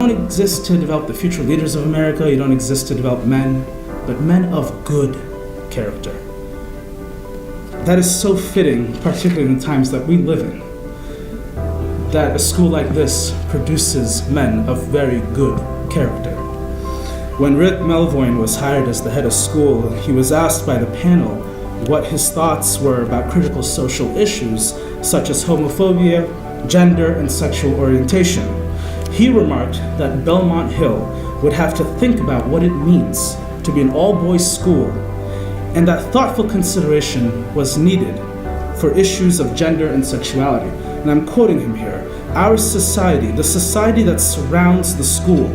don't exist to develop the future leaders of America. You don't exist to develop men, but men of good character. That is so fitting, particularly in the times that we live in, that a school like this produces men of very good character. When Rick Melvoin was hired as the head of school, he was asked by the panel what his thoughts were about critical social issues such as homophobia, gender, and sexual orientation. He remarked that Belmont Hill would have to think about what it means to be an all-boys school, and that thoughtful consideration was needed for issues of gender and sexuality. And I'm quoting him here. Our society, the society that surrounds the school,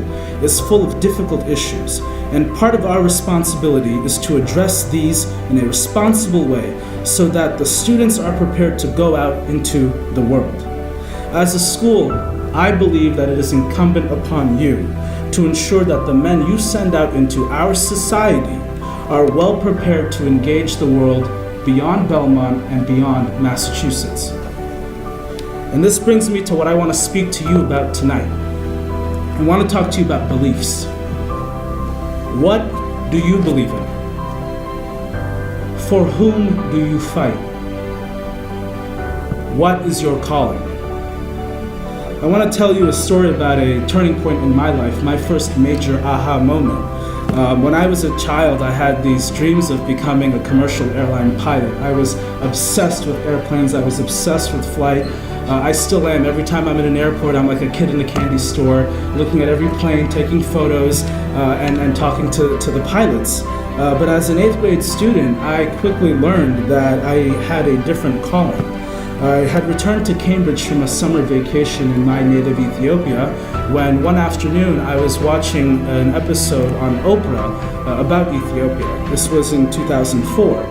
is full of difficult issues, and part of our responsibility is to address these in a responsible way so that the students are prepared to go out into the world. As a school, I believe that it is incumbent upon you to ensure that the men you send out into our society are well prepared to engage the world beyond Belmont and beyond Massachusetts. And this brings me to what I want to speak to you about tonight. I want to talk to you about beliefs. What do you believe in? For whom do you fight? What is your calling? I want to tell you a story about a turning point in my life, my first major aha moment. When I was a child, I had these dreams of becoming a commercial airline pilot. I was obsessed with airplanes. I was obsessed with flight. I still am. Every time I'm in an airport, I'm like a kid in a candy store, looking at every plane, taking photos, and talking to the pilots. But as an 8th grade student, I quickly learned that I had a different calling. I had returned to Cambridge from a summer vacation in my native Ethiopia when one afternoon I was watching an episode on Oprah about Ethiopia. This was in 2004.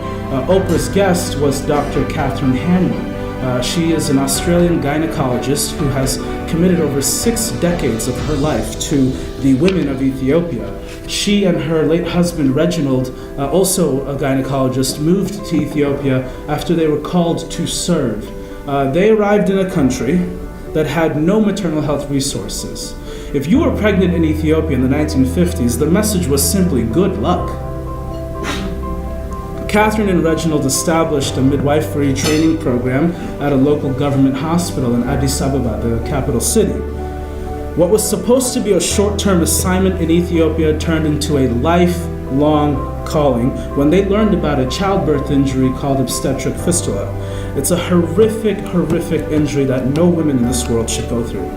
Oprah's guest was Dr. Catherine Hanlon. She is an Australian gynecologist who has committed over 6 decades of her life to the women of Ethiopia. She and her late husband, Reginald, also a gynecologist, moved to Ethiopia after they were called to serve. They arrived in a country that had no maternal health resources. If you were pregnant in Ethiopia in the 1950s, the message was simply good luck. Catherine and Reginald established a midwifery training program at a local government hospital in Addis Ababa, the capital city. What was supposed to be a short-term assignment in Ethiopia turned into a lifelong calling when they learned about a childbirth injury called obstetric fistula. It's a horrific injury that no women in this world should go through.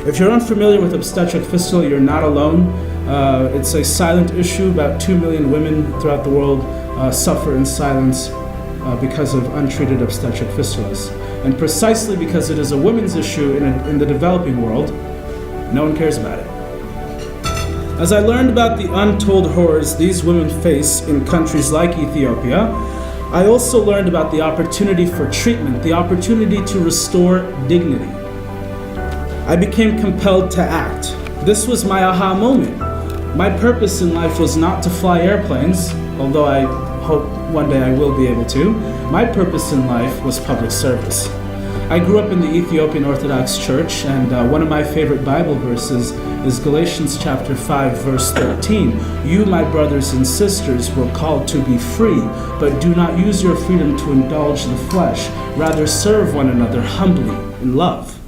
If you're unfamiliar with obstetric fistula, you're not alone. It's a silent issue. About 2 million women throughout the world suffer in silence because of untreated obstetric fistulas. And precisely because it is a women's issue in the developing world, no one cares about it. As I learned about the untold horrors these women face in countries like Ethiopia, I also learned about the opportunity for treatment, the opportunity to restore dignity. I became compelled to act. This was my aha moment. My purpose in life was not to fly airplanes, although I hope one day I will be able to. My purpose in life was public service. I grew up in the Ethiopian Orthodox Church, and one of my favorite Bible verses is Galatians chapter 5, verse 13. You, my brothers and sisters, were called to be free, but do not use your freedom to indulge the flesh. Rather, serve one another humbly in love.